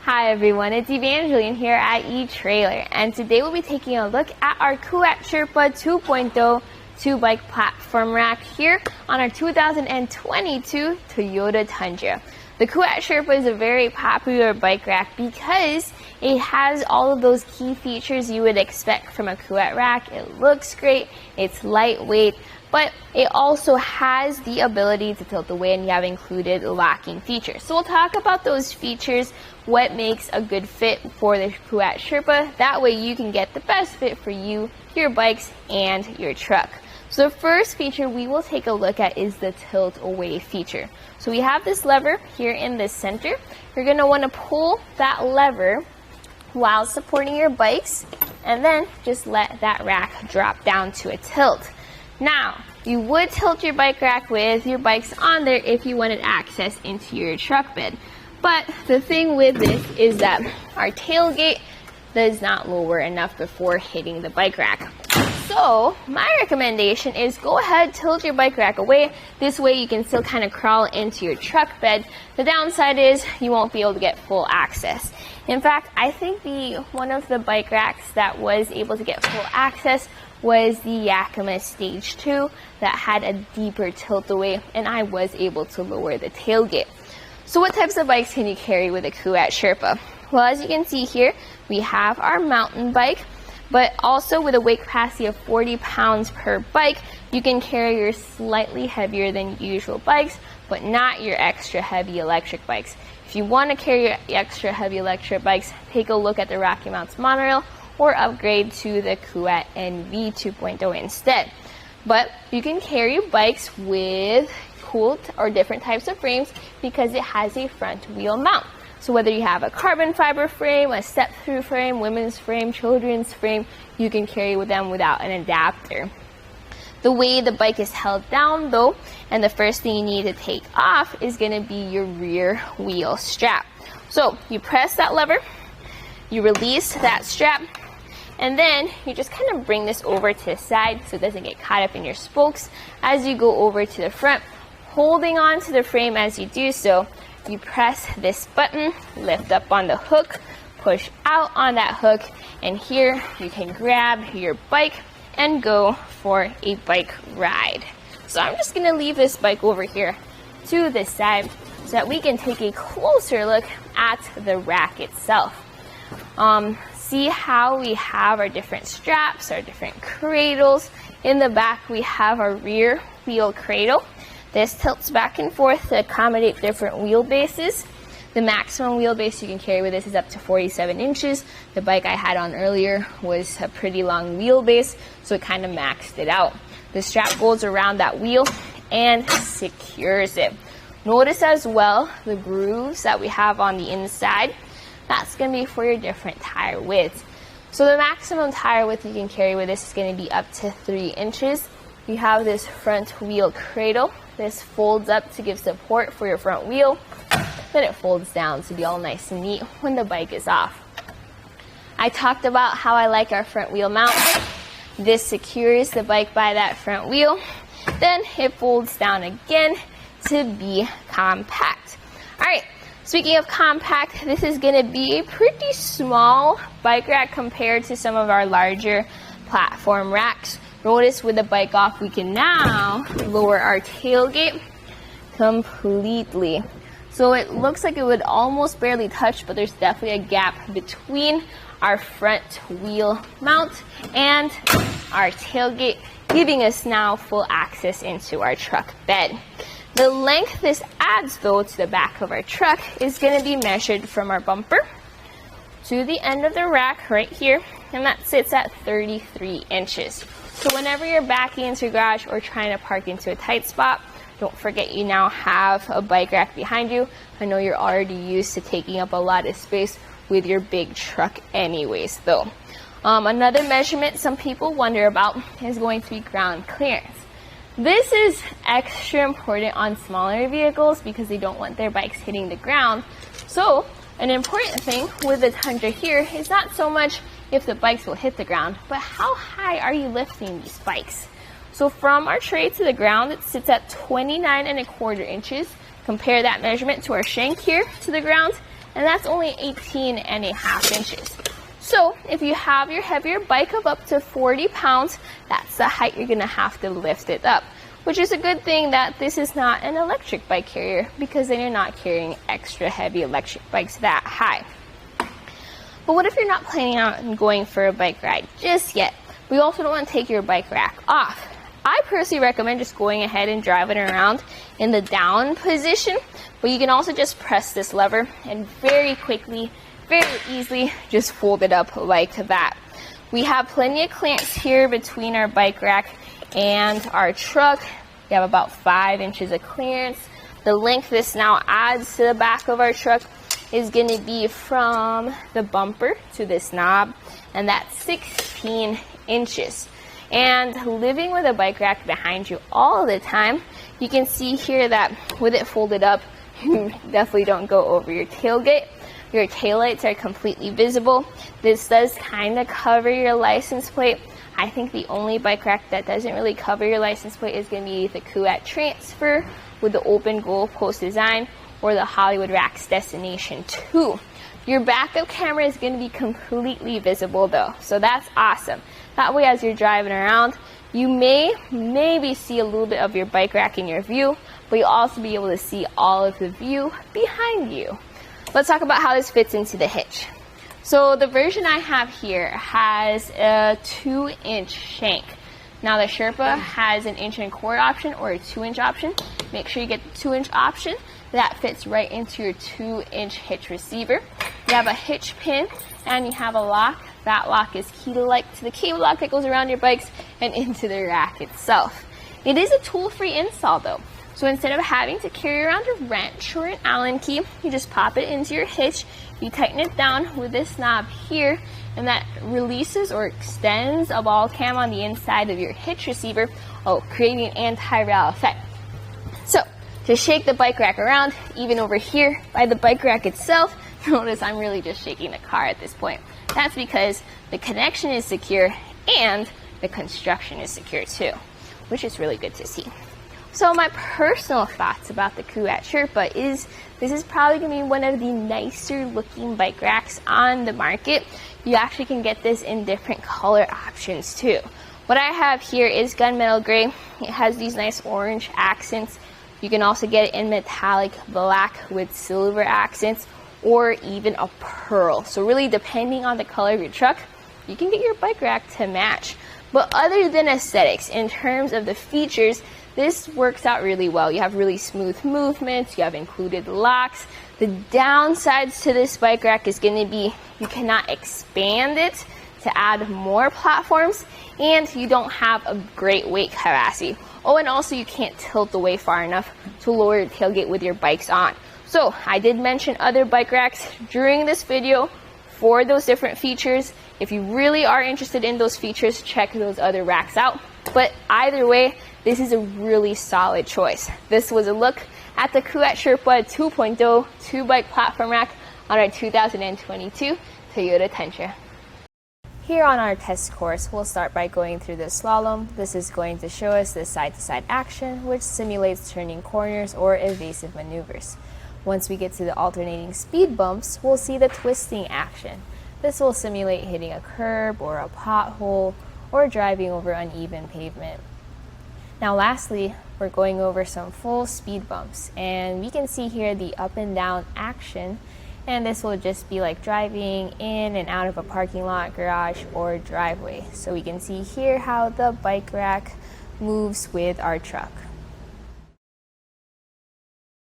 Hi everyone, it's Evangeline here at etrailer, and today we'll be taking a look at our Kuat Sherpa 2.0 two-bike platform rack here on our 2022 Toyota Tundra. The Kuat Sherpa is a very popular bike rack because it has all of those key features you would expect from a Kuat rack. It looks great, it's lightweight, but it also has the ability to tilt away, and you have included locking features. So we'll talk about those features, what makes a good fit for the Kuat Sherpa. That way you can get the best fit for you, your bikes, and your truck. So the first feature we will take a look at is the tilt away feature. So we have this lever here in the center. You're going to want to pull that lever while supporting your bikes, and then just let that rack drop down to a tilt. Now, you would tilt your bike rack with your bikes on there if you wanted access into your truck bed. But the thing with this is that our tailgate does not lower enough before hitting the bike rack. So my recommendation is go ahead, tilt your bike rack away. This way you can still kind of crawl into your truck bed. The downside is you won't be able to get full access. In fact, I think one of the bike racks that was able to get full access was the Yakima Stage 2 that had a deeper tilt away, and I was able to lower the tailgate. So what types of bikes can you carry with a Kuat Sherpa? Well, as you can see here, we have our mountain bike, but also with a weight capacity of 40 pounds per bike, you can carry your slightly heavier than usual bikes, but not your extra heavy electric bikes. If you want to carry your extra heavy electric bikes, take a look at the Rocky Mounts monorail or upgrade to the Kuat NV 2.0 instead. But you can carry bikes with cool or different types of frames because it has a front wheel mount. So whether you have a carbon fiber frame, a step-through frame, women's frame, children's frame, you can carry with them without an adapter. The way the bike is held down though, and the first thing you need to take off is going to be your rear wheel strap. So you press that lever, you release that strap, and then you just kind of bring this over to the side so it doesn't get caught up in your spokes as you go over to the front. Holding on to the frame as you do so, you press this button, lift up on the hook, push out on that hook, and here you can grab your bike and go for a bike ride. So I'm just going to leave this bike over here to the side so that we can take a closer look at the rack itself. See how we have our different straps, our different cradles. In the back we have our rear wheel cradle. This tilts back and forth to accommodate different wheelbases. The maximum wheelbase you can carry with this is up to 47 inches. The bike I had on earlier was a pretty long wheelbase, so it kind of maxed it out. The strap goes around that wheel and secures it. Notice as well the grooves that we have on the inside. That's going to be for your different tire widths. So the maximum tire width you can carry with this is going to be up to 3 inches. You have this front wheel cradle. This folds up to give support for your front wheel. Then it folds down to be all nice and neat when the bike is off. I talked about how I like our front wheel mount. This secures the bike by that front wheel. Then it folds down again to be compact. All right. Speaking of compact, this is going to be a pretty small bike rack compared to some of our larger platform racks. Notice with the bike off, we can now lower our tailgate completely. So it looks like it would almost barely touch, but there's definitely a gap between our front wheel mount and our tailgate, giving us now full access into our truck bed. The length this adds though to the back of our truck is going to be measured from our bumper to the end of the rack right here, and that sits at 33 inches. So whenever you're backing into your garage or trying to park into a tight spot, don't forget you now have a bike rack behind you. I know you're already used to taking up a lot of space with your big truck anyways though. Another measurement some people wonder about is going to be ground clearance. This is extra important on smaller vehicles because they don't want their bikes hitting the ground. So an important thing with the Tundra here is not so much if the bikes will hit the ground, but how high are you lifting these bikes? So from our tray to the ground, it sits at 29 1/4 inches. Compare that measurement to our shank here to the ground, and that's only 18.5 inches. So if you have your heavier bike of up to 40 pounds, that's the height you're gonna have to lift it up, which is a good thing that this is not an electric bike carrier, because then you're not carrying extra heavy electric bikes that high. But what if you're not planning on going for a bike ride just yet? We also don't want to take your bike rack off. I personally recommend just going ahead and driving around in the down position, but you can also just press this lever and very quickly, very easily just fold it up like that. We have plenty of clearance here between our bike rack and our truck. We have about 5 inches of clearance. The length this now adds to the back of our truck is going to be from the bumper to this knob, and that's 16 inches. And living with a bike rack behind you all the time, you can see here that with it folded up, you definitely don't go over your tailgate. Your taillights are completely visible. This does kind of cover your license plate. I think the only bike rack that doesn't really cover your license plate is going to be the Kuat Transfer with the open goalpost design, or the Hollywood Racks Destination 2. Your backup camera is going to be completely visible though, so that's awesome. That way as you're driving around, you may maybe see a little bit of your bike rack in your view, but you'll also be able to see all of the view behind you. Let's talk about how this fits into the hitch. So the version I have here has a 2-inch shank. Now the Sherpa has an 1.25" option or a 2-inch option. Make sure you get the 2-inch option. That fits right into your 2-inch hitch receiver. You have a hitch pin and you have a lock. That lock is key to the cable lock that goes around your bikes and into the rack itself. It is a tool-free install though. So instead of having to carry around a wrench or an Allen key, you just pop it into your hitch, you tighten it down with this knob here, and that releases or extends a ball cam on the inside of your hitch receiver, creating an anti-rail effect. So to shake the bike rack around, even over here by the bike rack itself, notice I'm really just shaking the car at this point. That's because the connection is secure and the construction is secure too, which is really good to see. So my personal thoughts about the Kuat Sherpa is this is probably going to be one of the nicer looking bike racks on the market. You actually can get this in different color options too. What I have here is gunmetal gray. It has these nice orange accents. You can also get it in metallic black with silver accents, or even a pearl. So really depending on the color of your truck, you can get your bike rack to match. But other than aesthetics, in terms of the features, this works out really well. You have really smooth movements, you have included locks. The downsides to this bike rack is going to be you cannot expand it to add more platforms, and you don't have a great weight capacity. Oh, and also you can't tilt away far enough to lower your tailgate with your bikes on. So I did mention other bike racks during this video for those different features. If you really are interested in those features, check those other racks out. But either way, this is a really solid choice. This was a look at the Kuat Sherpa 2.0 2-bike platform rack on our 2022 Toyota Tundra. Here on our test course, we'll start by going through the slalom. This is going to show us the side-to-side action, which simulates turning corners or evasive maneuvers. Once we get to the alternating speed bumps, we'll see the twisting action. This will simulate hitting a curb or a pothole or driving over uneven pavement. Now lastly, we're going over some full speed bumps, and we can see here the up and down action, and this will just be like driving in and out of a parking lot, garage, or driveway. So we can see here how the bike rack moves with our truck.